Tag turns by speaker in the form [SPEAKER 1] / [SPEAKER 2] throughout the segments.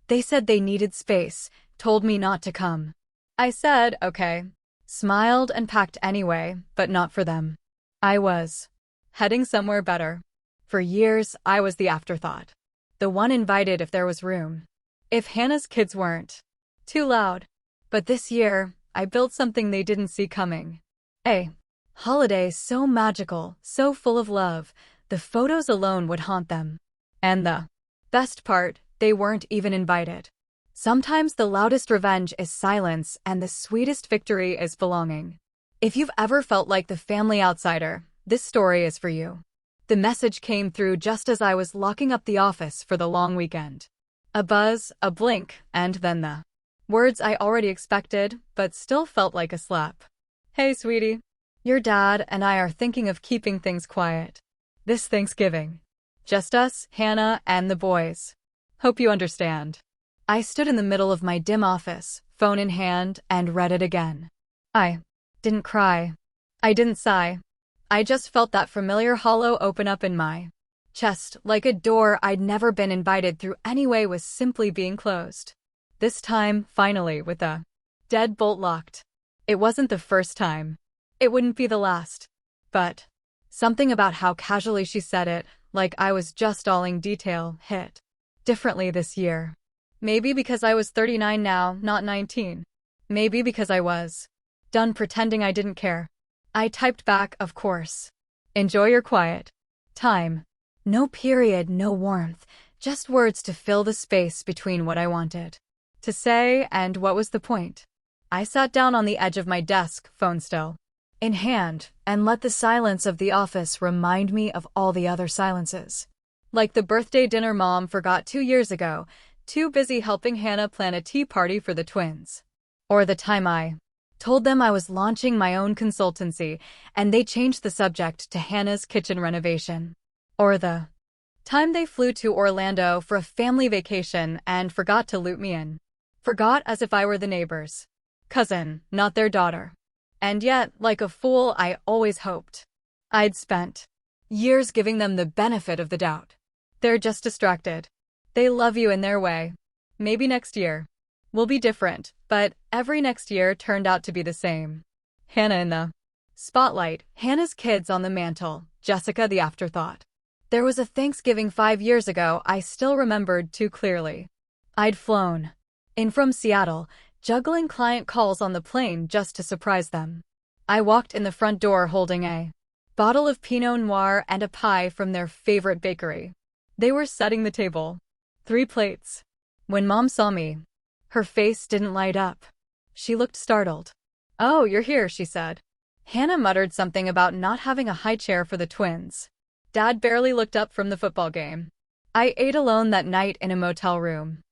[SPEAKER 1] They said they needed space, told me not to come. I said, okay. Smiled and packed anyway, but not for them. I was heading somewhere better. For years, I was the afterthought. The one invited if there was room. If Hannah's kids weren't too loud. But this year, I built something they didn't see coming. A holiday so magical, so full of love, the photos alone would haunt them. And the best part, they weren't even invited. Sometimes the loudest revenge is silence and the sweetest victory is belonging. If you've ever felt like the family outsider, this story is for you. The message came through just as I was locking up the office for the long weekend. A buzz, a blink, and then the words I already expected, but still felt like a slap. Hey, sweetie. Your dad and I are thinking of keeping things quiet this Thanksgiving. Just us, Hannah, and the boys. Hope you understand. I stood in the middle of my dim office, phone in hand, and read it again. I didn't cry. I didn't sigh. I just felt that familiar hollow open up in my chest, like a door I'd never been invited through anyway was simply being closed. This time, finally, with a deadbolt locked. It wasn't the first time. It wouldn't be the last. But something about how casually she said it, like I was just stalling detail, hit differently this year. Maybe because I was 39 now, not 19. Maybe because I was done pretending I didn't care. I typed back, of course. Enjoy your quiet time. No period, no warmth, just words to fill the space between what I wanted to say and what was the point. I sat down on the edge of my desk, phone still in hand, and let the silence of the office remind me of all the other silences. Like the birthday dinner Mom forgot 2 years ago, too busy helping Hannah plan a tea party for the twins. Or the time I told them I was launching my own consultancy, and they changed the subject to Hannah's kitchen renovation. Or the time they flew to Orlando for a family vacation and forgot to loop me in. Forgot as if I were the neighbor's cousin, not their daughter. And yet, like a fool, I always hoped I'd spent years giving them the benefit of the doubt. They're just distracted. They love you in their way. Maybe next year will be different, but every next year turned out to be the same. Hannah in the spotlight, Hannah's kids on the mantle, Jessica the afterthought. There was a Thanksgiving 5 years ago I still remembered too clearly. I'd flown in from Seattle, juggling client calls on the plane just to surprise them. I walked in the front door holding a bottle of Pinot Noir and a pie from their favorite bakery. They were setting the table. 3 plates. When Mom saw me, her face didn't light up. She looked startled. "Oh, you're here," she said. Hannah muttered something about not having a high chair for the twins. Dad barely looked up from the football game. I ate alone that night in a motel room.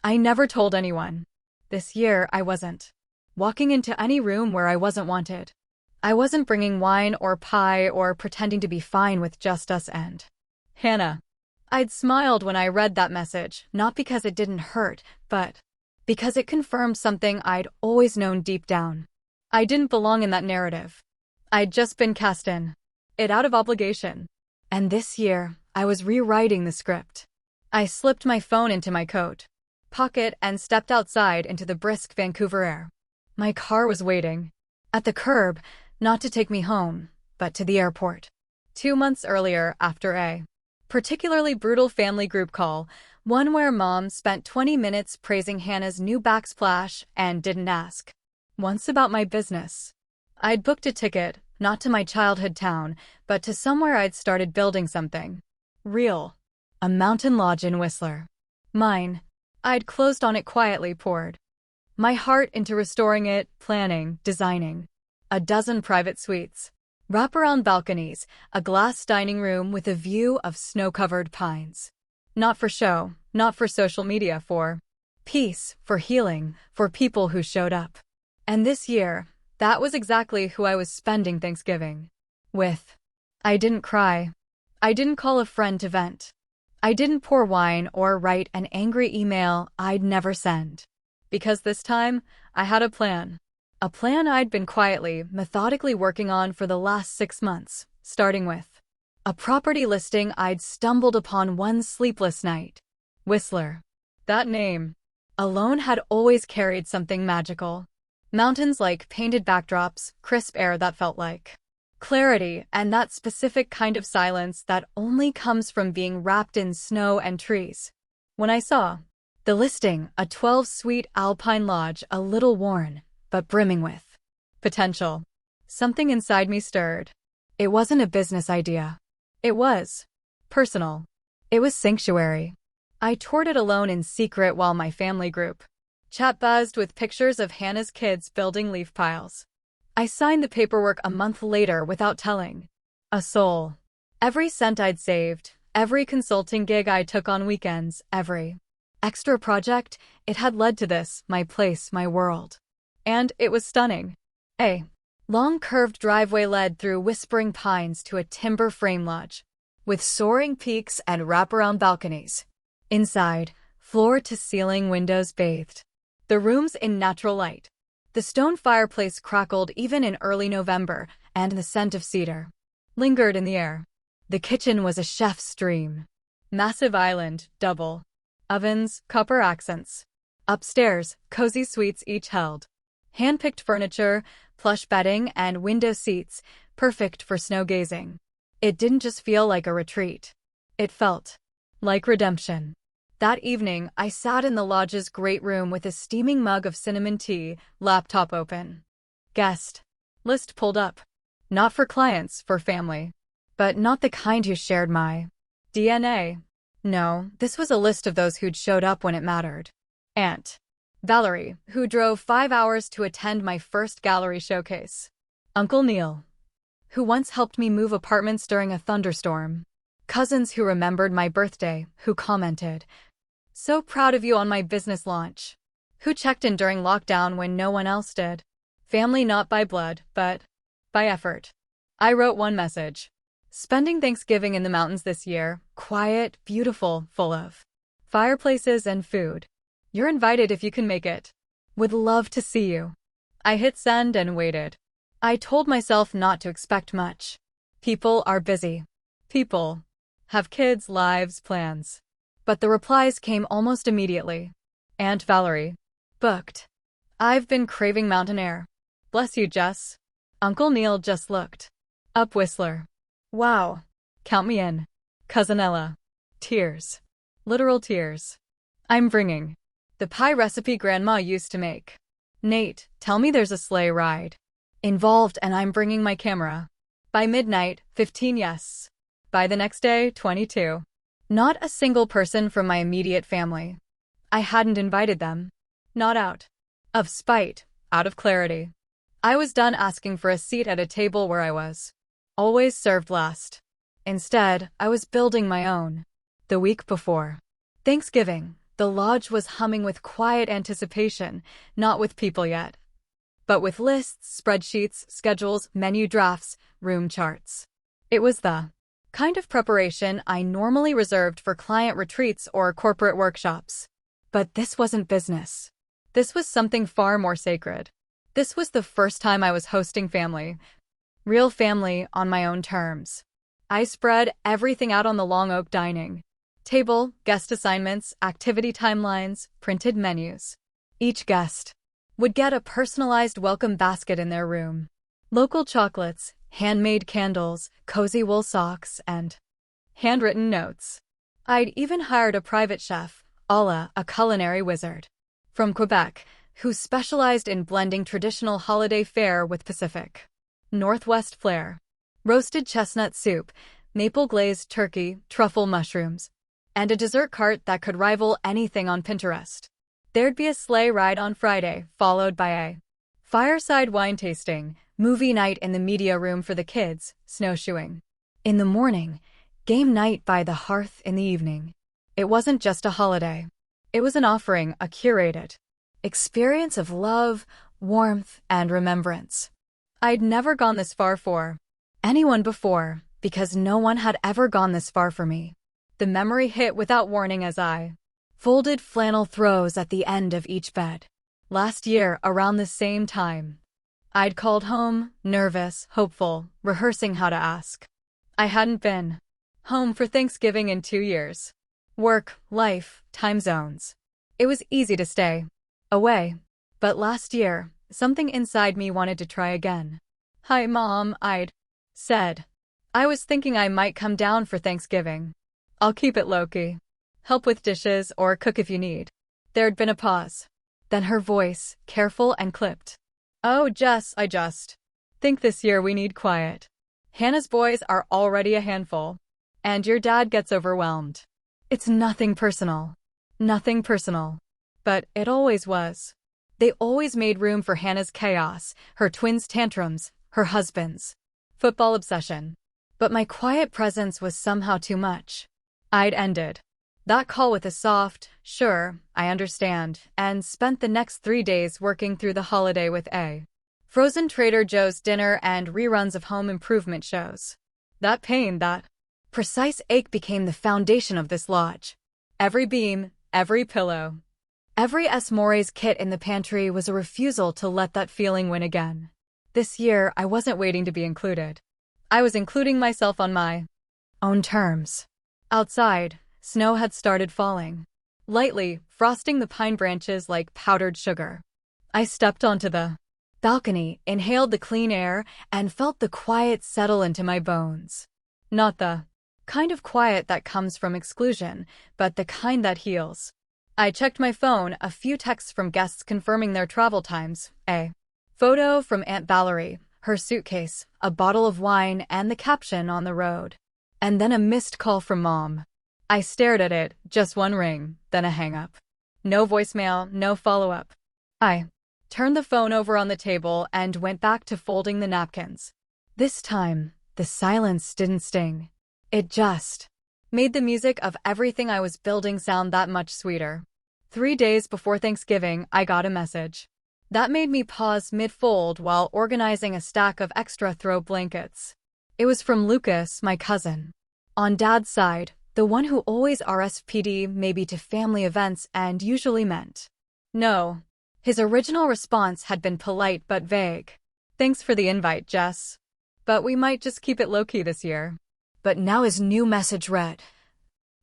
[SPEAKER 1] I never told anyone. This year, I wasn't walking into any room where I wasn't wanted. I wasn't bringing wine or pie or pretending to be fine with just us and Hannah. I'd smiled when I read that message, not because it didn't hurt, but because it confirmed something I'd always known deep down. I didn't belong in that narrative. I'd just been cast in it out of obligation. And this year, I was rewriting the script. I slipped my phone into my coat pocket and stepped outside into the brisk Vancouver air. My car was waiting at the curb, not to take me home, but to the airport. 2 months earlier, after a particularly brutal family group call, one where Mom spent 20 minutes praising Hannah's new backsplash and didn't ask once about my business. I'd booked a ticket, not to my childhood town, but to somewhere I'd started building something real. A mountain lodge in Whistler. Mine. I'd closed on it quietly, poured my heart into restoring it, planning, designing. A dozen private suites. Wraparound balconies, a glass dining room with a view of snow-covered pines. Not for show, not for social media, for peace, for healing, for people who showed up. And this year, that was exactly who I was spending Thanksgiving with. I didn't cry. I didn't call a friend to vent. I didn't pour wine or write an angry email I'd never send. Because this time, I had a plan. A plan I'd been quietly, methodically working on for the last 6 months, starting with a property listing I'd stumbled upon one sleepless night. Whistler. That name. Alone had always carried something magical. Mountains like painted backdrops, crisp air that felt like clarity, and that specific kind of silence that only comes from being wrapped in snow and trees. When I saw the listing, a 12-suite alpine lodge, a little worn, but brimming with potential, something inside me stirred. It wasn't a business idea. It was personal. It was sanctuary. I toured it alone in secret while my family group chat buzzed with pictures of Hannah's kids building leaf piles. I signed the paperwork a month later without telling a soul. Every cent I'd saved, every consulting gig I took on weekends, every extra project, it had led to this, my place, my world. And it was stunning. A long curved driveway led through whispering pines to a timber frame lodge, with soaring peaks and wraparound balconies. Inside, floor-to-ceiling windows bathed the rooms in natural light. The stone fireplace crackled even in early November, and the scent of cedar lingered in the air. The kitchen was a chef's dream. Massive island, double ovens, copper accents. Upstairs, cozy suites each held hand-picked furniture, plush bedding, and window seats, perfect for snow gazing. It didn't just feel like a retreat. It felt like redemption. That evening, I sat in the lodge's great room with a steaming mug of cinnamon tea, laptop open. Guest list pulled up. Not for clients, for family. But not the kind who shared my DNA. No, this was a list of those who'd showed up when it mattered. Aunt Valerie, who drove 5 hours to attend my first gallery showcase. Uncle Neil, who once helped me move apartments during a thunderstorm. Cousins who remembered my birthday, who commented, "So proud of you on my business launch." Who checked in during lockdown when no one else did. Family not by blood, but by effort. I wrote one message. Spending Thanksgiving in the mountains this year, quiet, beautiful, full of fireplaces and food. You're invited if you can make it. Would love to see you. I hit send and waited. I told myself not to expect much. People are busy. People have kids, lives, plans. But the replies came almost immediately. Aunt Valerie. Booked. I've been craving mountain air. Bless you, Jess. Uncle Neil just looked up. Whistler. Wow. Count me in. Cousin Ella. Tears. Literal tears. I'm bringing the pie recipe Grandma used to make. Nate, tell me there's a sleigh ride involved and I'm bringing my camera. By midnight, 15 yes. By the next day, 22. Not a single person from my immediate family. I hadn't invited them. Not out of spite, out of clarity. I was done asking for a seat at a table where I was always served last. Instead, I was building my own. The week before Thanksgiving, the lodge was humming with quiet anticipation, not with people yet, but with lists, spreadsheets, schedules, menu drafts, room charts. It was the kind of preparation I normally reserved for client retreats or corporate workshops. But this wasn't business. This was something far more sacred. This was the first time I was hosting family. Real family on my own terms. I spread everything out on the long oak dining table, guest assignments, activity timelines, printed menus. Each guest would get a personalized welcome basket in their room. Local chocolates, handmade candles, cozy wool socks, and handwritten notes. I'd even hired a private chef, Ala, a culinary wizard from Quebec, who specialized in blending traditional holiday fare with Pacific Northwest flair. Roasted chestnut soup, maple-glazed turkey, truffle mushrooms, and a dessert cart that could rival anything on Pinterest. There'd be a sleigh ride on Friday, followed by a fireside wine tasting, movie night in the media room for the kids, snowshoeing in the morning, game night by the hearth in the evening. It wasn't just a holiday. It was an offering, a curated experience of love, warmth, and remembrance. I'd never gone this far for anyone before, because no one had ever gone this far for me. The memory hit without warning as I folded flannel throws at the end of each bed. Last year, around the same time, I'd called home, nervous, hopeful, rehearsing how to ask. I hadn't been home for Thanksgiving in 2 years. Work, life, time zones. It was easy to stay away. But last year, something inside me wanted to try again. "Hi, Mom," I'd said. "I was thinking I might come down for Thanksgiving. I'll keep it low-key. Help with dishes or cook if you need." There'd been a pause. Then her voice, careful and clipped. "Oh, Jess, I just think this year we need quiet. Hannah's boys are already a handful, and your dad gets overwhelmed. It's nothing personal. Nothing personal. But it always was. They always made room for Hannah's chaos, her twins' tantrums, her husband's football obsession. But my quiet presence was somehow too much." I'd ended that call with a soft, "Sure, I understand," and spent the next 3 days working through the holiday with a frozen Trader Joe's dinner and reruns of home improvement shows. That pain, that precise ache became the foundation of this lodge. Every beam, every pillow, every Mores kit in the pantry was a refusal to let that feeling win again. This year, I wasn't waiting to be included. I was including myself on my own terms. Outside, snow had started falling, lightly, frosting the pine branches like powdered sugar. I stepped onto the balcony, inhaled the clean air, and felt the quiet settle into my bones. Not the kind of quiet that comes from exclusion, but the kind that heals. I checked my phone, a few texts from guests confirming their travel times, a photo from Aunt Valerie, her suitcase, a bottle of wine, and the caption "On the road." And then a missed call from Mom. I stared at it, just one ring, then a hang-up. No voicemail, no follow-up. I turned the phone over on the table and went back to folding the napkins. This time, the silence didn't sting. It just made the music of everything I was building sound that much sweeter. 3 days before Thanksgiving, I got a message. That made me pause mid-fold while organizing a stack of extra throw blankets. It was from Lucas, my cousin. On Dad's side, the one who always RSVP'd maybe to family events and usually meant no. His original response had been polite but vague. "Thanks for the invite, Jess. But we might just keep it low-key this year." But now his new message read,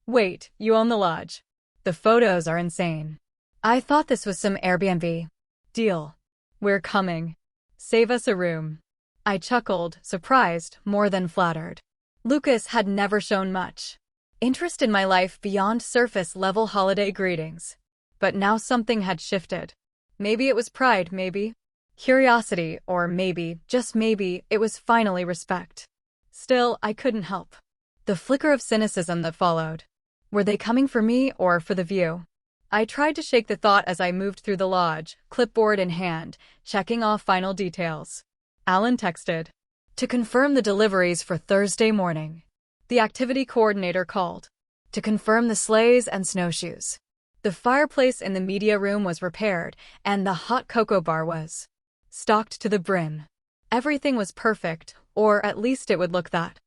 [SPEAKER 1] "Wait, you own the lodge. The photos are insane. I thought this was some Airbnb deal. We're coming. Save us a room." I chuckled, surprised, more than flattered. Lucas had never shown much interest in my life beyond surface-level holiday greetings. But now something had shifted. Maybe it was pride, maybe curiosity, or maybe, just maybe, it was finally respect. Still, I couldn't help the flicker of cynicism that followed. Were they coming for me or for the view? I tried to shake the thought as I moved through the lodge, clipboard in hand, checking off final details. Alan texted to confirm the deliveries for Thursday morning. The activity coordinator called to confirm the sleighs and snowshoes. The fireplace in the media room was repaired, and the hot cocoa bar was stocked to the brim. Everything was perfect, or at least it would look that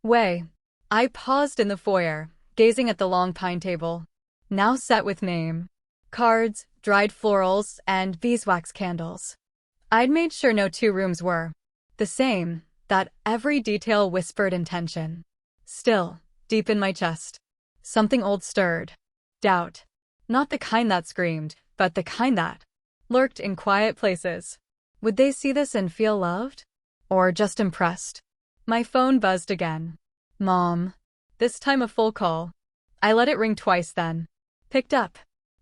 [SPEAKER 1] way. I paused in the foyer, gazing at the long pine table, now set with name cards, dried florals, and beeswax candles. I'd made sure no 2 rooms were the same, that every detail whispered intention. Still, deep in my chest, something old stirred. Doubt. Not the kind that screamed, but the kind that lurked in quiet places. Would they see this and feel loved? Or just impressed? My phone buzzed again. Mom. This time a full call. I let it ring twice then. Picked up.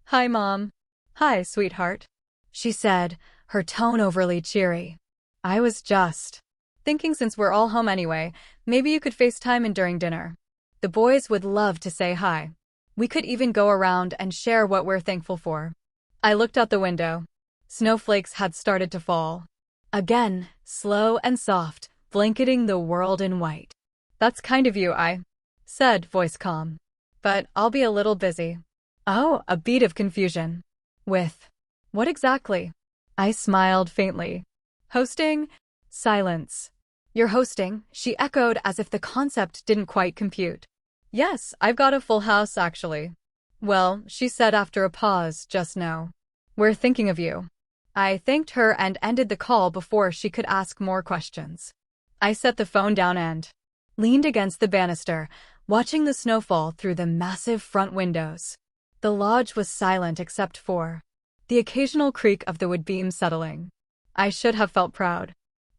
[SPEAKER 1] "Hi, Mom." "Hi, sweetheart," she said, her tone overly cheery. I was just thinking, since we're all home anyway, maybe you could FaceTime in during dinner. The boys would love to say hi. We could even go around and share what we're thankful for. I looked out the window. Snowflakes had started to fall. Again, slow and soft, blanketing the world in white. "That's kind of you," I said, voice calm. "But I'll be a little busy." Oh, a beat of confusion. With what exactly? I smiled faintly. "Hosting?" Silence. "You're hosting?" she echoed as if the concept didn't quite compute. "Yes, I've got a full house, actually." "Well," she said after a pause, "just know we're thinking of you." I thanked her and ended the call before she could ask more questions. I set the phone down and leaned against the banister, watching the snowfall through the massive front windows. The lodge was silent except for the occasional creak of the wood beam settling. I should have felt proud.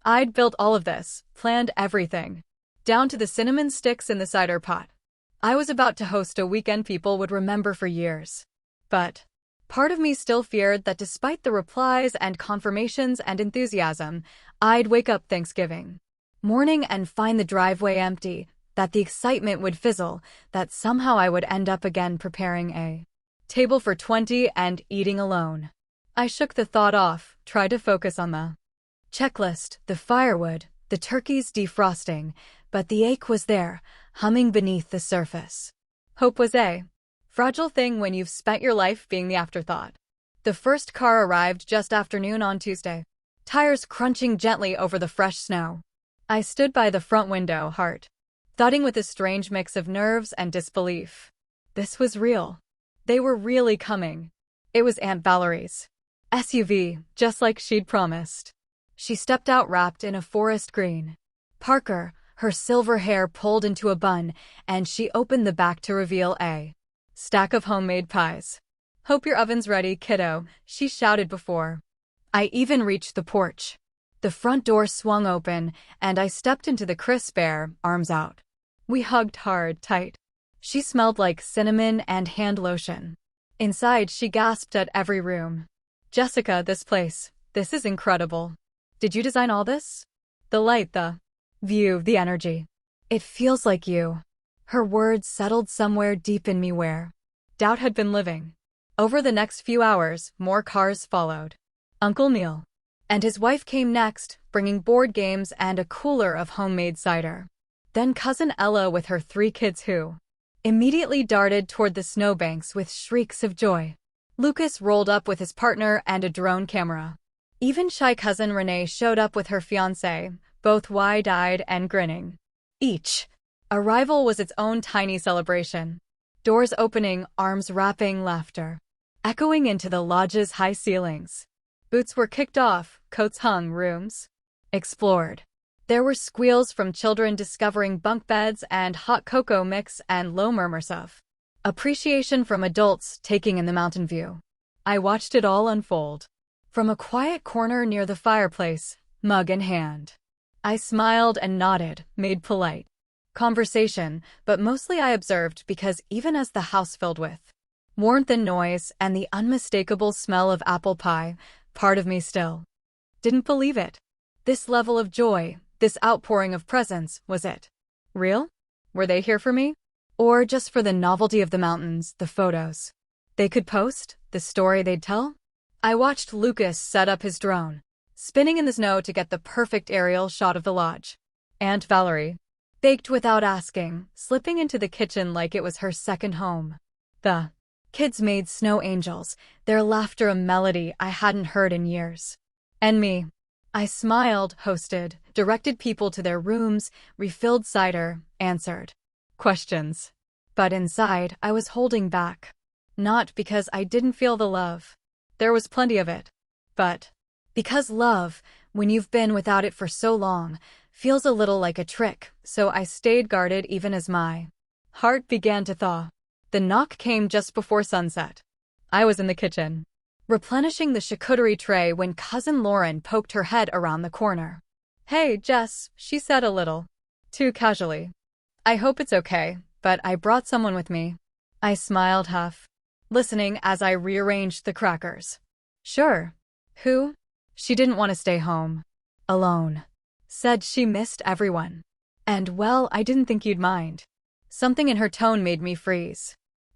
[SPEAKER 1] I'd built all of this, planned everything, down to the cinnamon sticks in the cider pot. I was about to host a weekend people would remember for years. But part of me still feared that despite the replies and confirmations and enthusiasm, I'd wake up Thanksgiving morning and find the driveway empty, that the excitement would fizzle, that somehow I would end up again preparing a table for 20 and eating alone. I shook the thought off, tried to focus on the checklist, the firewood, the turkey's defrosting, but the ache was there, humming beneath the surface. Hope was a fragile thing when you've spent your life being the afterthought. The first car arrived just after noon on Tuesday, tires crunching gently over the fresh snow. I stood by the front window, heart thudding with a strange mix of nerves and disbelief. This was real. They were really coming. It was Aunt Valerie's SUV, just like she'd promised. She stepped out wrapped in a forest green Parker, her silver hair pulled into a bun, and she opened the back to reveal a stack of homemade pies. "Hope your oven's ready, kiddo," she shouted before I even reached the porch. The front door swung open, and I stepped into the crisp air, arms out. We hugged hard, tight. She smelled like cinnamon and hand lotion. Inside, she gasped at every room. "Jessica, this is incredible. Did you design all this? The light, the view, the energy. It feels like you." Her words settled somewhere deep in me where doubt had been living. Over the next few hours, more cars followed. Uncle Neil and his wife came next, bringing board games and a cooler of homemade cider. Then Cousin Ella with her 3 kids who immediately darted toward the snowbanks with shrieks of joy. Lucas rolled up with his partner and a drone camera. Even shy cousin Renee showed up with her fiancé, both wide-eyed and grinning. Each arrival was its own tiny celebration. Doors opening, arms wrapping, laughter echoing into the lodge's high ceilings. Boots were kicked off, coats hung, rooms explored. There were squeals from children discovering bunk beds and hot cocoa mix and low murmurs of appreciation from adults taking in the mountain view. I watched it all unfold. From a quiet corner near the fireplace, mug in hand, I smiled and nodded, made polite conversation, but mostly I observed because even as the house filled with warmth and noise and the unmistakable smell of apple pie, part of me still didn't believe it. This level of joy, this outpouring of presence, was it real? Were they here for me? Or just for the novelty of the mountains, the photos they could post, the story they'd tell? I watched Lucas set up his drone, spinning in the snow to get the perfect aerial shot of the lodge. Aunt Valerie baked without asking, slipping into the kitchen like it was her second home. The kids made snow angels, their laughter a melody I hadn't heard in years. And me. I smiled, hosted, directed people to their rooms, refilled cider, answered questions. But inside, I was holding back. Not because I didn't feel the love. There was plenty of it. But because love, when you've been without it for so long, feels a little like a trick, so I stayed guarded even as my heart began to thaw. The knock came just before sunset. I was in the kitchen, replenishing the charcuterie tray when Cousin Lauren poked her head around the corner. "Hey, Jess," she said a little too casually. "I hope it's okay, but I brought someone with me." I smiled half, listening as I rearranged the crackers. "Sure. Who?" She didn't want to stay home alone. Said she missed everyone. And well, I didn't think you'd mind. Something in her tone made me freeze.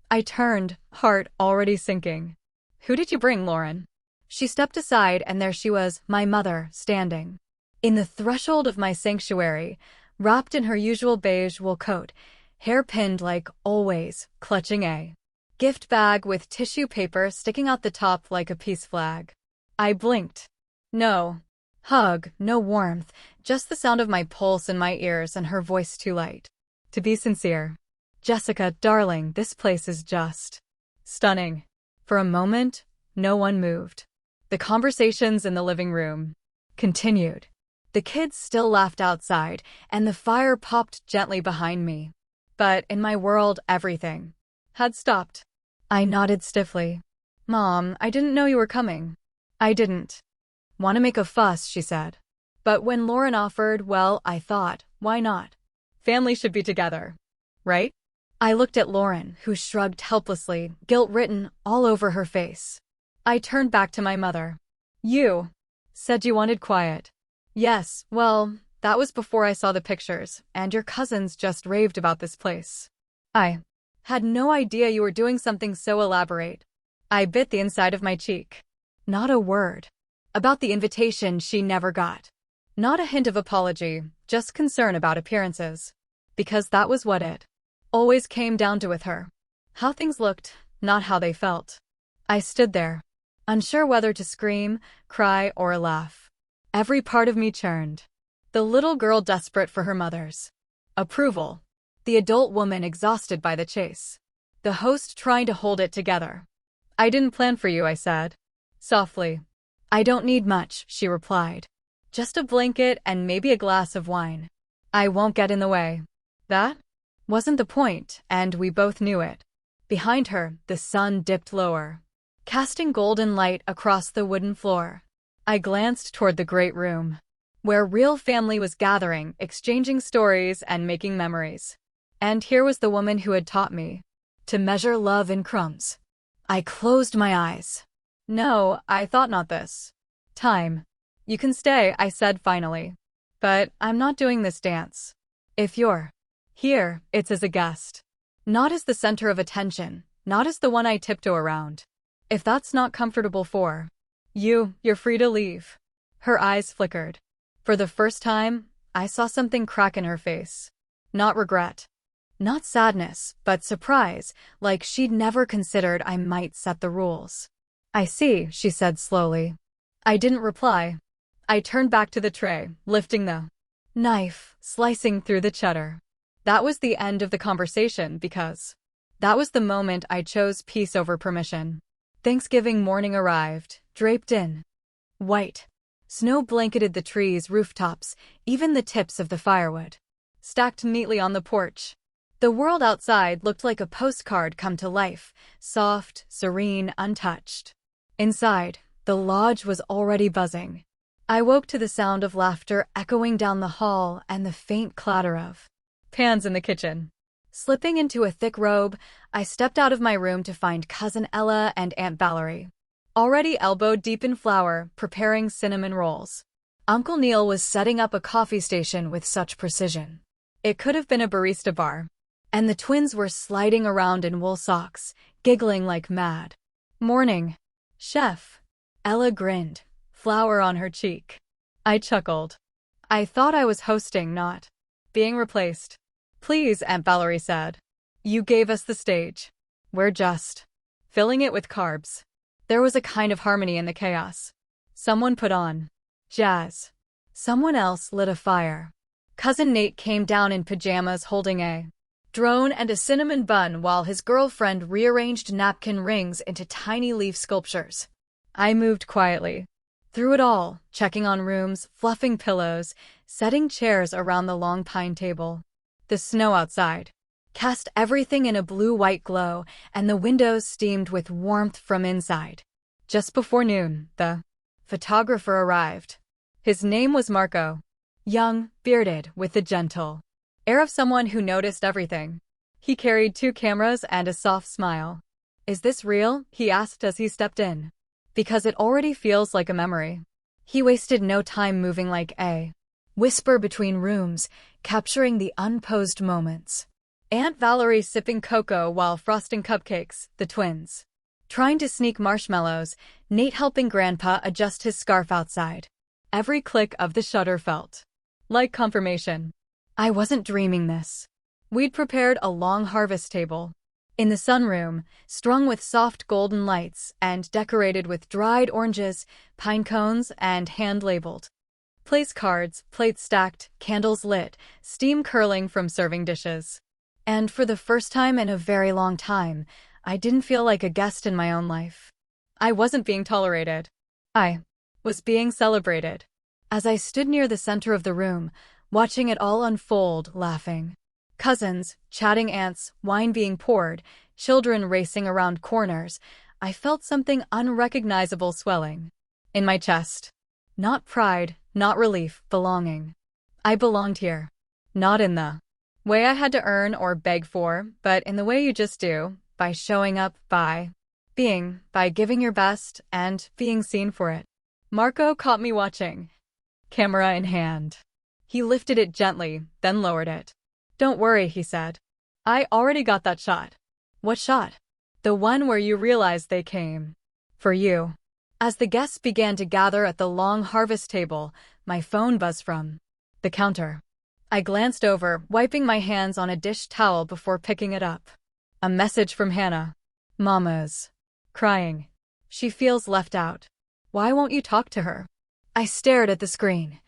[SPEAKER 1] I turned, heart already sinking. "Who did you bring, Lauren?" She stepped aside and there she was, my mother, standing in the threshold of my sanctuary, wrapped in her usual beige wool coat, hair pinned like always, clutching a gift bag with tissue paper sticking out the top like a peace flag. I blinked. No hug, no warmth, just the sound of my pulse in my ears and her voice too light to be sincere. "Jessica, darling, this place is just stunning." For a moment, no one moved. The conversations in the living room continued. The kids still laughed outside, and the fire popped gently behind me. But in my world, everything had stopped. I nodded stiffly. Mom, I didn't know you were coming. I didn't want to make a fuss, she said. But when Lauren offered, well, I thought, why not? Family should be together, right? I looked at Lauren, who shrugged helplessly, guilt written all over her face. I turned back to my mother. You said you wanted quiet. Yes, well, that was before I saw the pictures, and your cousins just raved about this place. I had no idea you were doing something so elaborate. I bit the inside of my cheek. Not a word about the invitation she never got. Not a hint of apology, just concern about appearances. Because that was what it always came down to with her. How things looked, not how they felt. I stood there, unsure whether to scream, cry, or laugh. Every part of me churned. The little girl desperate for her mother's approval. The adult woman exhausted by the chase. The host trying to hold it together. I didn't plan for you, I said. Softly. I don't need much, she replied. Just a blanket and maybe a glass of wine. I won't get in the way. That wasn't the point, and we both knew it. Behind her, the sun dipped lower, casting golden light across the wooden floor. I glanced toward the great room, where real family was gathering, exchanging stories and making memories. And here was the woman who had taught me to measure love in crumbs. I closed my eyes. No, I thought not this time. You can stay, I said finally. But I'm not doing this dance. If you're here, it's as a guest. Not as the center of attention, not as the one I tiptoe around. If that's not comfortable for you're free to leave. Her eyes flickered. For the first time, I saw something crack in her face. Not regret. Not sadness, but surprise, like she'd never considered I might set the rules. I see, she said slowly. I didn't reply. I turned back to the tray, lifting the knife, slicing through the cheddar. That was the end of the conversation because that was the moment I chose peace over permission. Thanksgiving morning arrived, draped in white. Snow blanketed the trees' rooftops, even the tips of the firewood, stacked neatly on the porch. The world outside looked like a postcard come to life, soft, serene, untouched. Inside, the lodge was already buzzing. I woke to the sound of laughter echoing down the hall and the faint clatter of pans in the kitchen. Slipping into a thick robe, I stepped out of my room to find Cousin Ella and Aunt Valerie, already elbow-deep in flour, preparing cinnamon rolls. Uncle Neil was setting up a coffee station with such precision. It could have been a barista bar. And the twins were sliding around in wool socks, giggling like mad. Morning, Chef. Ella grinned, flour on her cheek. I chuckled. I thought I was hosting, not being replaced. Please, Aunt Valerie said. You gave us the stage. We're just filling it with carbs. There was a kind of harmony in the chaos. Someone put on jazz. Someone else lit a fire. Cousin Nate came down in pajamas holding a drone and a cinnamon bun while his girlfriend rearranged napkin rings into tiny leaf sculptures. I moved quietly through it all, checking on rooms, fluffing pillows, setting chairs around the long pine table. The snow outside cast everything in a blue-white glow, and the windows steamed with warmth from inside. Just before noon, the photographer arrived. His name was Marco. Young, bearded, with the gentle air of someone who noticed everything. He carried 2 cameras and a soft smile. Is this real? He asked as he stepped in. Because it already feels like a memory. He wasted no time moving like a whisper between rooms, capturing the unposed moments. Aunt Valerie sipping cocoa while frosting cupcakes, the twins trying to sneak marshmallows, Nate helping Grandpa adjust his scarf outside. Every click of the shutter felt like confirmation. I wasn't dreaming this. We'd prepared a long harvest table in the sunroom, strung with soft golden lights and decorated with dried oranges, pine cones, and hand-labeled place cards, plates stacked, candles lit, steam curling from serving dishes. And for the first time in a very long time, I didn't feel like a guest in my own life. I wasn't being tolerated. I was being celebrated. As I stood near the center of the room, watching it all unfold, laughing, Cousins, chatting aunts, wine being poured, children racing around corners. I felt something unrecognizable swelling in my chest. Not pride, not relief, belonging. I belonged here. Not in the way I had to earn or beg for, but in the way you just do, by showing up, by being, by giving your best, and being seen for it. Marco caught me watching, camera in hand. He lifted it gently, then lowered it. "Don't worry," he said. "I already got that shot." "What shot?" "The one where you realized they came for you." As the guests began to gather at the long harvest table, my phone buzzed from the counter. I glanced over, wiping my hands on a dish towel before picking it up. A message from Hannah. "Mama's crying. She feels left out. Why won't you talk to her?" I stared at the screen.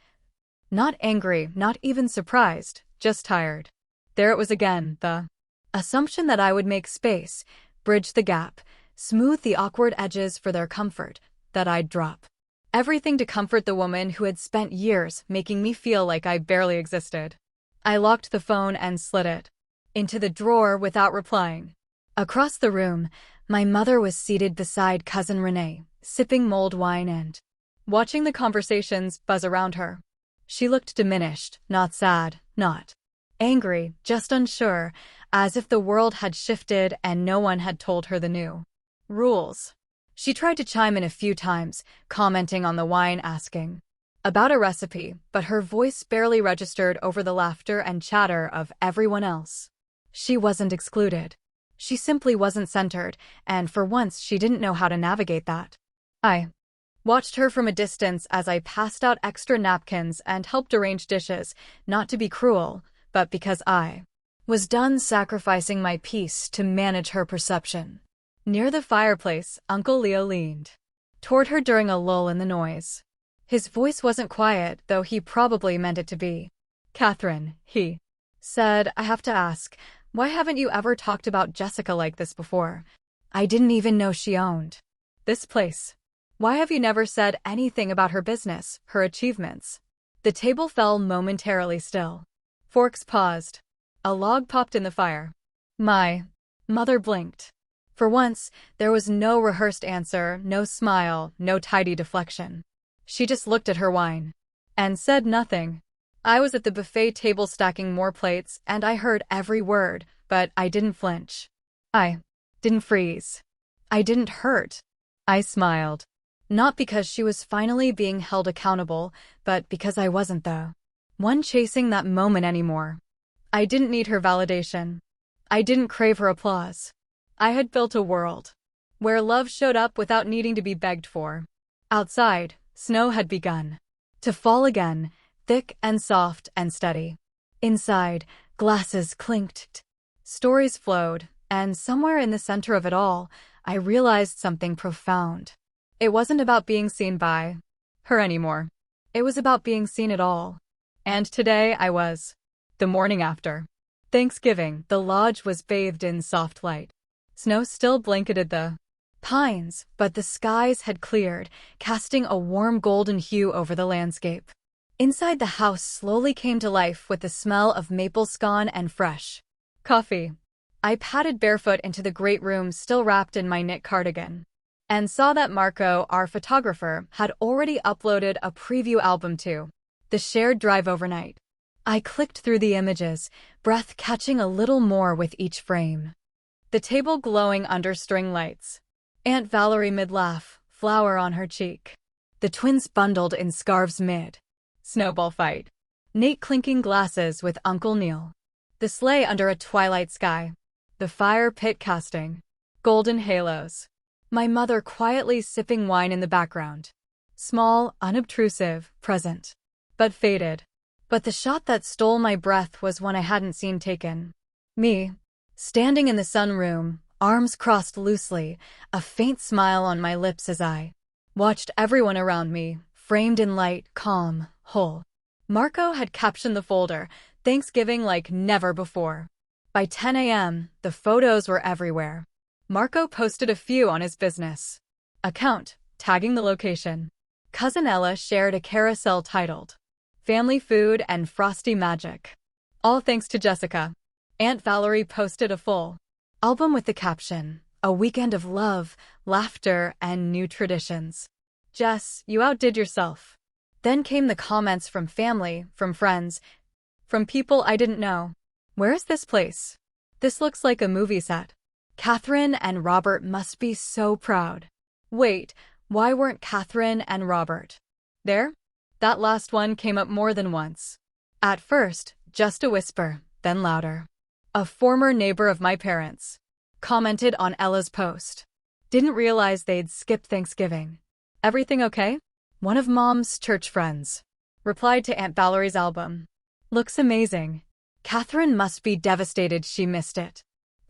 [SPEAKER 1] Not angry, not even surprised, just tired. There it was again, the assumption that I would make space, bridge the gap, smooth the awkward edges for their comfort, that I'd drop everything to comfort the woman who had spent years making me feel like I barely existed. I locked the phone and slid it into the drawer without replying. Across the room, my mother was seated beside Cousin Renee, sipping mulled wine and watching the conversations buzz around her. She looked diminished, not sad, not angry, just unsure, as if the world had shifted and no one had told her the new rules. She tried to chime in a few times, commenting on the wine, asking about a recipe, but her voice barely registered over the laughter and chatter of everyone else. She wasn't excluded. She simply wasn't centered, and for once she didn't know how to navigate that. I watched her from a distance as I passed out extra napkins and helped arrange dishes, not to be cruel, but because I was done sacrificing my peace to manage her perception. Near the fireplace, Uncle Leo leaned toward her during a lull in the noise. His voice wasn't quiet, though he probably meant it to be. "Catherine," he said, "I have to ask, why haven't you ever talked about Jessica like this before? I didn't even know she owned this place. Why have you never said anything about her business, her achievements?" The table fell momentarily still. Forks paused. A log popped in the fire. My mother blinked. For once, there was no rehearsed answer, no smile, no tidy deflection. She just looked at her wine and said nothing. I was at the buffet table stacking more plates, and I heard every word, but I didn't flinch. I didn't freeze. I didn't hurt. I smiled. Not because she was finally being held accountable, but because I wasn't the one chasing that moment anymore. I didn't need her validation. I didn't crave her applause. I had built a world where love showed up without needing to be begged for. Outside, snow had begun to fall again, thick and soft and steady. Inside, glasses clinked. Stories flowed, and somewhere in the center of it all, I realized something profound. It wasn't about being seen by her anymore. It was about being seen at all. And today I was. The morning after Thanksgiving, the lodge was bathed in soft light. Snow still blanketed the pines, but the skies had cleared, casting a warm golden hue over the landscape. Inside the house slowly came to life with the smell of maple scone and fresh coffee. I padded barefoot into the great room, still wrapped in my knit cardigan, and saw that Marco, our photographer, had already uploaded a preview album to the shared drive overnight. I clicked through the images, breath catching a little more with each frame. The table glowing under string lights. Aunt Valerie mid-laugh, flower on her cheek. The twins bundled in scarves mid-snowball fight. Nate clinking glasses with Uncle Neil. The sleigh under a twilight sky. The fire pit casting golden halos. My mother quietly sipping wine in the background. Small, unobtrusive, present. But faded. But the shot that stole my breath was one I hadn't seen taken. Me. Standing in the sunroom, arms crossed loosely, a faint smile on my lips as I watched everyone around me, framed in light, calm, whole. Marco had captioned the folder, Thanksgiving like never before. By 10 a.m., the photos were everywhere. Marco posted a few on his business account, tagging the location. Cousin Ella shared a carousel titled Family Food and Frosty Magic. All thanks to Jessica. Aunt Valerie posted a full album with the caption, "A weekend of love, laughter, and new traditions. Jess, you outdid yourself." Then came the comments from family, from friends, from people I didn't know. "Where is this place? This looks like a movie set. Catherine and Robert must be so proud." Wait, why weren't Catherine and Robert there? That last one came up more than once. At first, just a whisper, then louder. A former neighbor of my parents commented on Ella's post. "Didn't realize they'd skipped Thanksgiving. Everything okay?" One of Mom's church friends replied to Aunt Valerie's album. "Looks amazing. Catherine must be devastated she missed it."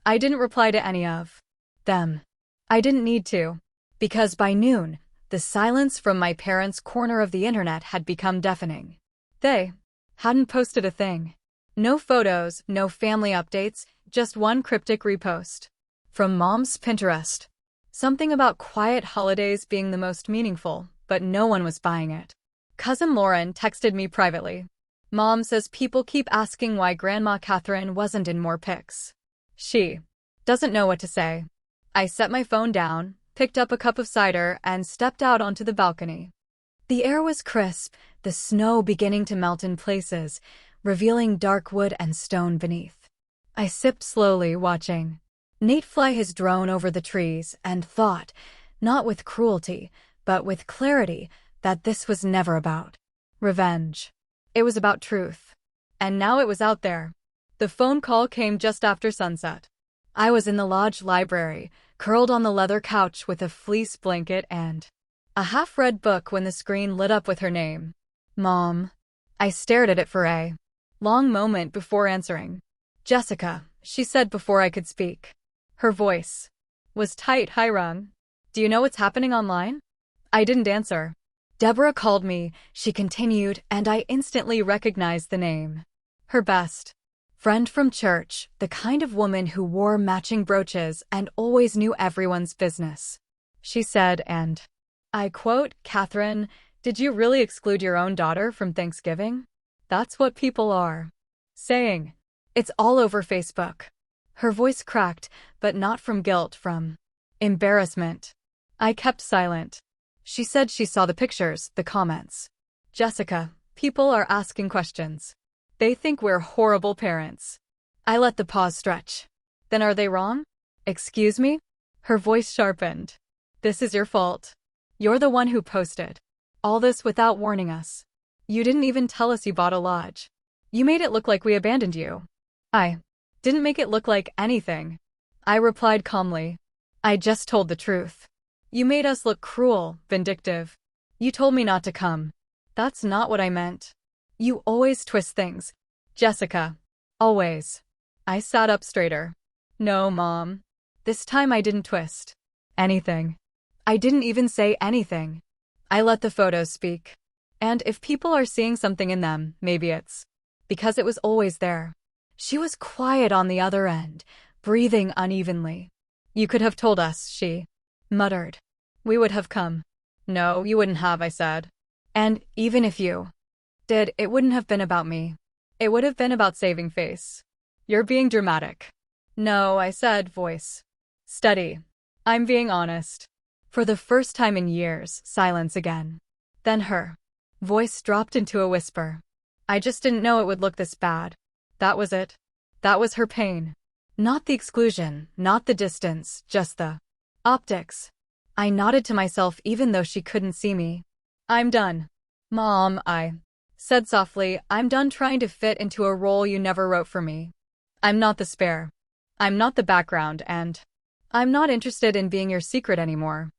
[SPEAKER 1] I didn't reply to any of them. I didn't need to, because by noon, the silence from my parents' corner of the internet had become deafening. They hadn't posted a thing. No photos, no family updates, just one cryptic repost. From Mom's Pinterest. Something about quiet holidays being the most meaningful, but no one was buying it. Cousin Lauren texted me privately. "Mom says people keep asking why Grandma Catherine wasn't in more pics. She doesn't know what to say." I set my phone down, picked up a cup of cider, and stepped out onto the balcony. The air was crisp, the snow beginning to melt in places, revealing dark wood and stone beneath. I sipped slowly, watching Nate fly his drone over the trees, and thought, not with cruelty, but with clarity, that this was never about revenge. It was about truth. And now it was out there. The phone call came just after sunset. I was in the lodge library, curled on the leather couch with a fleece blanket and a half-read book when the screen lit up with her name. "Mom." I stared at it for a long moment before answering. "Jessica," she said before I could speak. Her voice was tight, high-rung. "Do you know what's happening online?" I didn't answer. "Deborah called me," she continued, and I instantly recognized the name. Her best friend from church, the kind of woman who wore matching brooches and always knew everyone's business. She said, and I quote, "Catherine, did you really exclude your own daughter from Thanksgiving? That's what people are saying. It's all over Facebook." Her voice cracked, but not from guilt, from embarrassment. I kept silent. She said she saw the pictures, the comments. "Jessica, people are asking questions. They think we're horrible parents." I let the pause stretch. "Then are they wrong?" "Excuse me?" Her voice sharpened. "This is your fault. You're the one who posted all this without warning us. You didn't even tell us you bought a lodge. You made it look like we abandoned you." I didn't make it look like anything. I replied calmly. "I just told the truth. You made us look cruel, vindictive. You told me not to come. That's not what I meant. You always twist things, Jessica. Always." I sat up straighter. "No, Mom. This time I didn't twist anything. I didn't even say anything. I let the photos speak. And if people are seeing something in them, maybe it's because it was always there." She was quiet on the other end, breathing unevenly. "You could have told us," she muttered. "We would have come." "No, you wouldn't have," I said. "And even if you did, it wouldn't have been about me. It would have been about saving face." "You're being dramatic." "No," I said, voice steady. "I'm being honest." For the first time in years, silence again. Then her voice dropped into a whisper. "I just didn't know it would look this bad. That was it. That was her pain. Not the exclusion, not the distance, just the optics." I nodded to myself even though she couldn't see me. "I'm done. Mom," I said softly, "I'm done trying to fit into a role you never wrote for me. I'm not the spare. I'm not the background, and I'm not interested in being your secret anymore."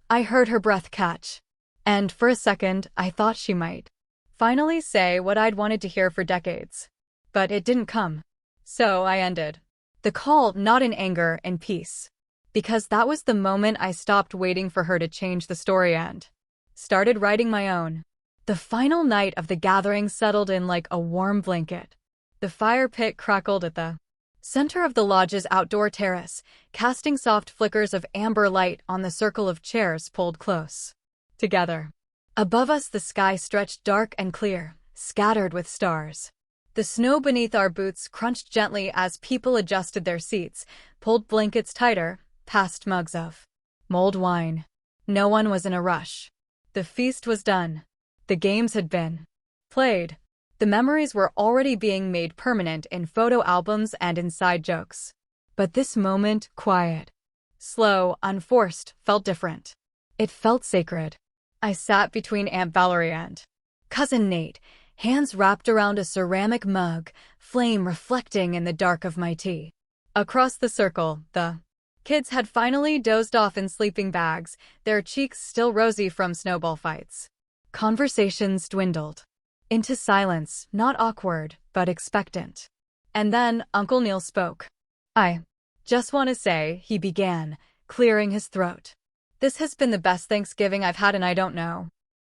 [SPEAKER 1] I heard her breath catch. And for a second, I thought she might finally say what I'd wanted to hear for decades. But it didn't come. So I ended the call, not in anger, in peace. Because that was the moment I stopped waiting for her to change the story and started writing my own. The final night of the gathering settled in like a warm blanket. The fire pit crackled at the center of the lodge's outdoor terrace, casting soft flickers of amber light on the circle of chairs pulled close together. Above us the sky stretched dark and clear, scattered with stars. The snow beneath our boots crunched gently as people adjusted their seats, pulled blankets tighter, passed mugs of mulled wine. No one was in a rush. The feast was done. The games had been played. The memories were already being made permanent in photo albums and inside jokes. But this moment, quiet, slow, unforced, felt different. It felt sacred. I sat between Aunt Valerie and Cousin Nate, hands wrapped around a ceramic mug, flame reflecting in the dark of my tea. Across the circle, the kids had finally dozed off in sleeping bags, their cheeks still rosy from snowball fights. Conversations dwindled into silence, not awkward, but expectant. And then Uncle Neil spoke. I just want to say, he began, clearing his throat. This has been the best Thanksgiving I've had in I don't know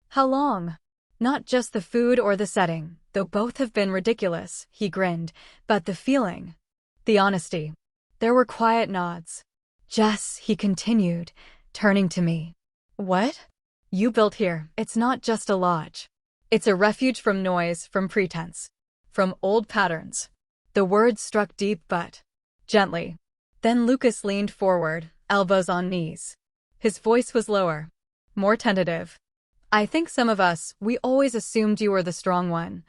[SPEAKER 1] how long. Not just the food or the setting, though both have been ridiculous, he grinned, but the feeling, the honesty. There were quiet nods. Jess, he continued, turning to me. What you built here, it's not just a lodge. It's a refuge from noise, from pretense, from old patterns. The words struck deep but gently. Then Lucas leaned forward, elbows on knees. His voice was lower, more tentative. I think some of us, we always assumed you were the strong one.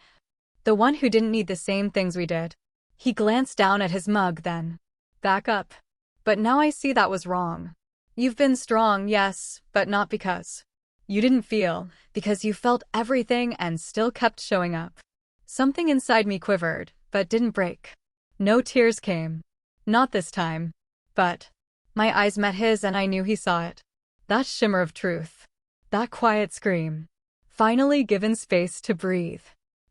[SPEAKER 1] The one who didn't need the same things we did. He glanced down at his mug then. Back up. But now I see that was wrong. You've been strong, yes, but not because you didn't feel, because you felt everything and still kept showing up. Something inside me quivered, but didn't break. No tears came. Not this time. But my eyes met his and I knew he saw it. That shimmer of truth. That quiet scream. Finally given space to breathe.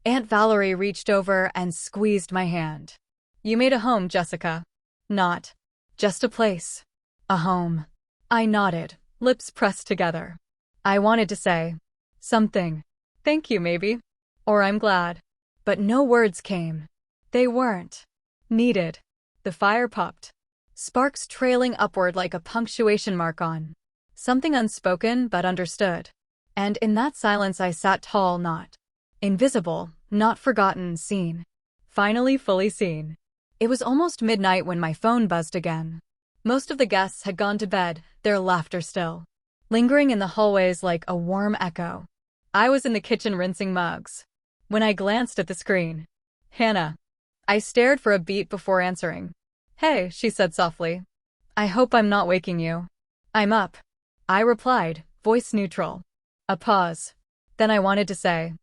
[SPEAKER 1] Aunt Valerie reached over and squeezed my hand. You made a home, Jessica. Not just a place. A home. I nodded, lips pressed together. I wanted to say something. Thank you, maybe. Or I'm glad. But no words came. They weren't needed. The fire popped. Sparks trailing upward like a punctuation mark on something unspoken but understood. And in that silence I sat tall, not invisible, not forgotten, seen. Finally fully seen. It was almost midnight when my phone buzzed again. Most of the guests had gone to bed, their laughter still lingering in the hallways like a warm echo. I was in the kitchen rinsing mugs. When I glanced at the screen, Hannah. I stared for a beat before answering. Hey, she said softly. I hope I'm not waking you. I'm up. I replied, voice neutral. A pause. Then I wanted to say,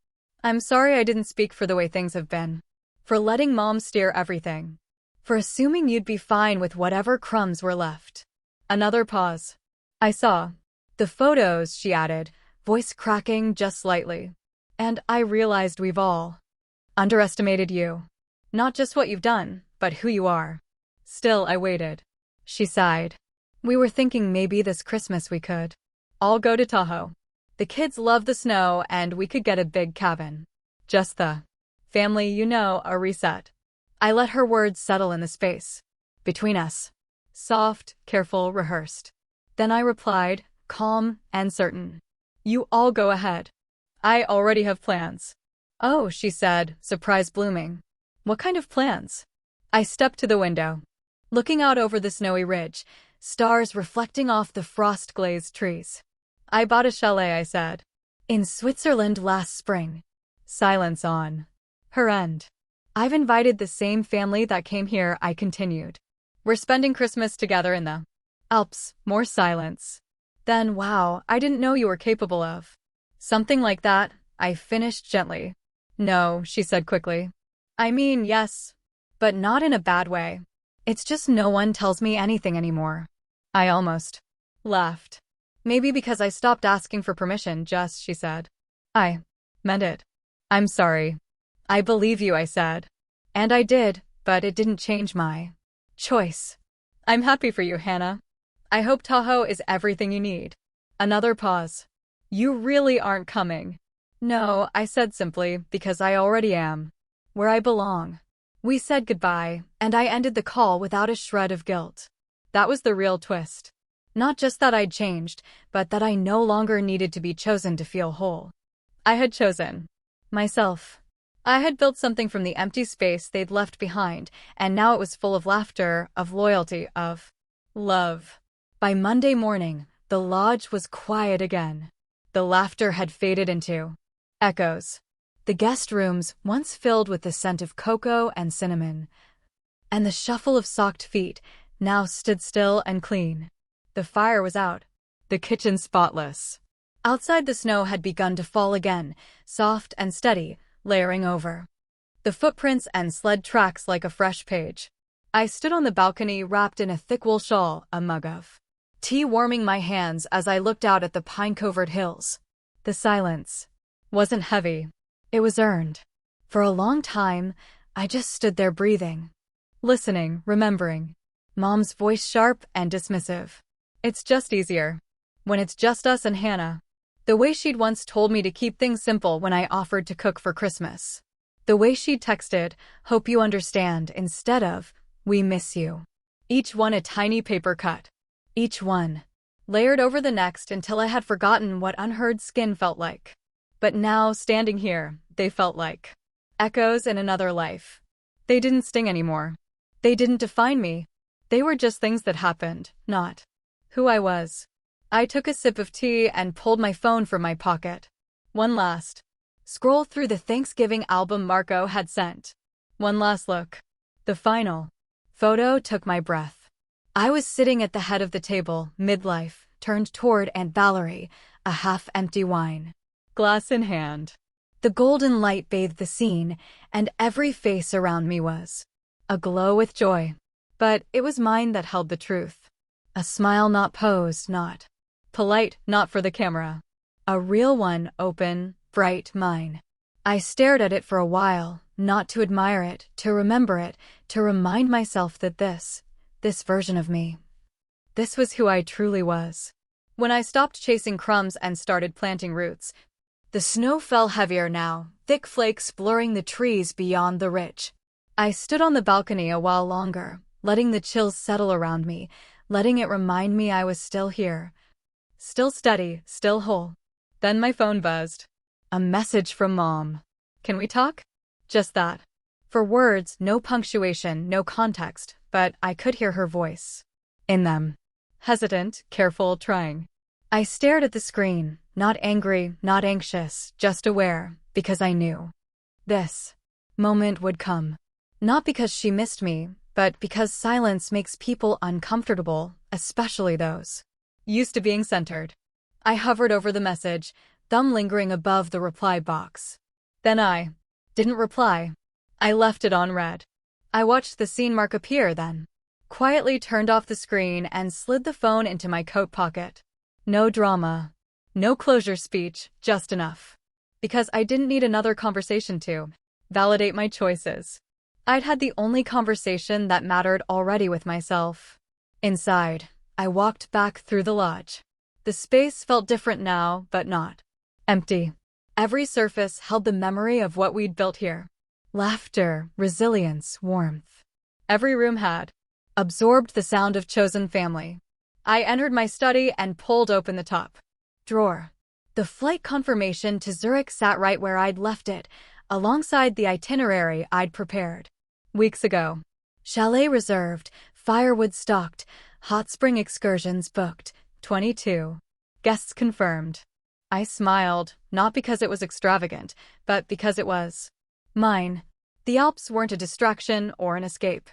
[SPEAKER 1] I'm sorry I didn't speak for the way things have been. For letting Mom steer everything. For assuming you'd be fine with whatever crumbs were left. Another pause. I saw the photos, she added, voice cracking just slightly. And I realized we've all underestimated you. Not just what you've done, but who you are. Still, I waited. She sighed. We were thinking maybe this Christmas we could all go to Tahoe. The kids love the snow and we could get a big cabin. Just the family, you know, a reset. I let her words settle in the space between us. Soft, careful, rehearsed. Then I replied, calm and certain. You all go ahead. I already have plans. Oh, she said, surprise blooming. What kind of plans? I stepped to the window. Looking out over the snowy ridge, stars reflecting off the frost-glazed trees. I bought a chalet, I said. In Switzerland last spring. Silence on her end. I've invited the same family that came here, I continued. We're spending Christmas together in the Alps. More silence. Then, wow, I didn't know you were capable of something like that, I finished gently. No, she said quickly. I mean, yes, but not in a bad way. It's just no one tells me anything anymore. I almost laughed. Maybe because I stopped asking for permission, Jess, she said. I meant it. I'm sorry. I believe you, I said. And I did, but it didn't change my choice. I'm happy for you, Hannah. I hope Tahoe is everything you need. Another pause. You really aren't coming. No, I said simply, because I already am. Where I belong. We said goodbye, and I ended the call without a shred of guilt. That was the real twist. Not just that I'd changed, but that I no longer needed to be chosen to feel whole. I had chosen myself. I had built something from the empty space they'd left behind, and now it was full of laughter, of loyalty, of love. By Monday morning, the lodge was quiet again. The laughter had faded into echoes. The guest rooms, once filled with the scent of cocoa and cinnamon, and the shuffle of socked feet, now stood still and clean. The fire was out, the kitchen spotless. Outside, the snow had begun to fall again, soft and steady, layering over the footprints and sled tracks like a fresh page. I stood on the balcony wrapped in a thick wool shawl, a mug of tea warming my hands as I looked out at the pine-covered hills. The silence wasn't heavy. It was earned. For a long time, I just stood there breathing, listening, remembering. Mom's voice sharp and dismissive. It's just easier when it's just us and Hannah. The way she'd once told me to keep things simple when I offered to cook for Christmas. The way she'd texted, "Hope you understand," instead of, "We miss you." Each one a tiny paper cut. Each one layered over the next until I had forgotten what unheard skin felt like. But now, standing here, they felt like echoes in another life. They didn't sting anymore. They didn't define me. They were just things that happened, not who I was. I took a sip of tea and pulled my phone from my pocket. One last scroll through the Thanksgiving album Marco had sent. One last look. The final photo took my breath. I was sitting at the head of the table, midlife, turned toward Aunt Valerie, a half-empty wine glass in hand. The golden light bathed the scene, and every face around me was aglow with joy. But it was mine that held the truth. A smile not posed, not polite, not for the camera. A real one, open, bright, mine. I stared at it for a while, not to admire it, to remember it, to remind myself that this version of me, this was who I truly was. When I stopped chasing crumbs and started planting roots, the snow fell heavier now, thick flakes blurring the trees beyond the ridge. I stood on the balcony a while longer, letting the chills settle around me, letting it remind me I was still here. Still steady, still whole. Then my phone buzzed. A message from Mom. "Can we talk?" Just that. For words, no punctuation, no context, but I could hear her voice in them. Hesitant, careful, trying. I stared at the screen, not angry, not anxious, just aware, because I knew this moment would come. Not because she missed me, but because silence makes people uncomfortable, especially those used to being centered. I hovered over the message, thumb lingering above the reply box. Then I didn't reply. I left it on read. I watched the scene mark appear, then quietly turned off the screen and slid the phone into my coat pocket. No drama. No closure speech, just enough. Because I didn't need another conversation to validate my choices. I'd had the only conversation that mattered already with myself. Inside, I walked back through the lodge. The space felt different now, but not empty. Every surface held the memory of what we'd built here. Laughter, resilience, warmth. Every room had absorbed the sound of chosen family. I entered my study and pulled open the top drawer. The flight confirmation to Zurich sat right where I'd left it, alongside the itinerary I'd prepared weeks ago. Chalet reserved, firewood stocked, hot spring excursions booked, 22 guests confirmed. I smiled, not because it was extravagant, but because it was mine. The Alps weren't a distraction or an escape.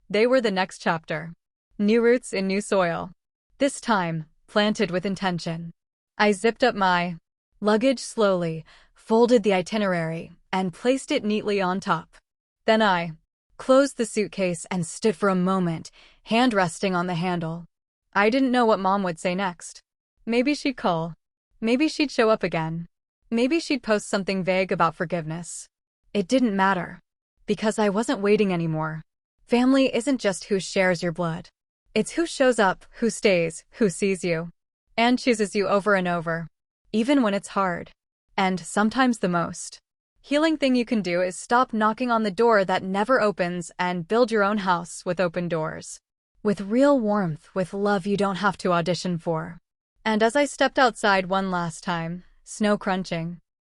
[SPEAKER 1] They were the next chapter. New roots in new soil. This time, planted with intention. I zipped up my luggage slowly, folded the itinerary, and placed it neatly on top. Then I closed the suitcase and stood for a moment, hand resting on the handle. I didn't know what Mom would say next. Maybe she'd call. Maybe she'd show up again. Maybe she'd post something vague about forgiveness. It didn't matter. Because I wasn't waiting anymore. Family isn't just who shares your blood. It's who shows up, who stays, who sees you, and chooses you over and over, even when it's hard. And sometimes the most healing thing you can do is stop knocking on the door that never opens and build your own house with open doors. With real warmth, with love you don't have to audition for. And as I stepped outside one last time, snow crunching,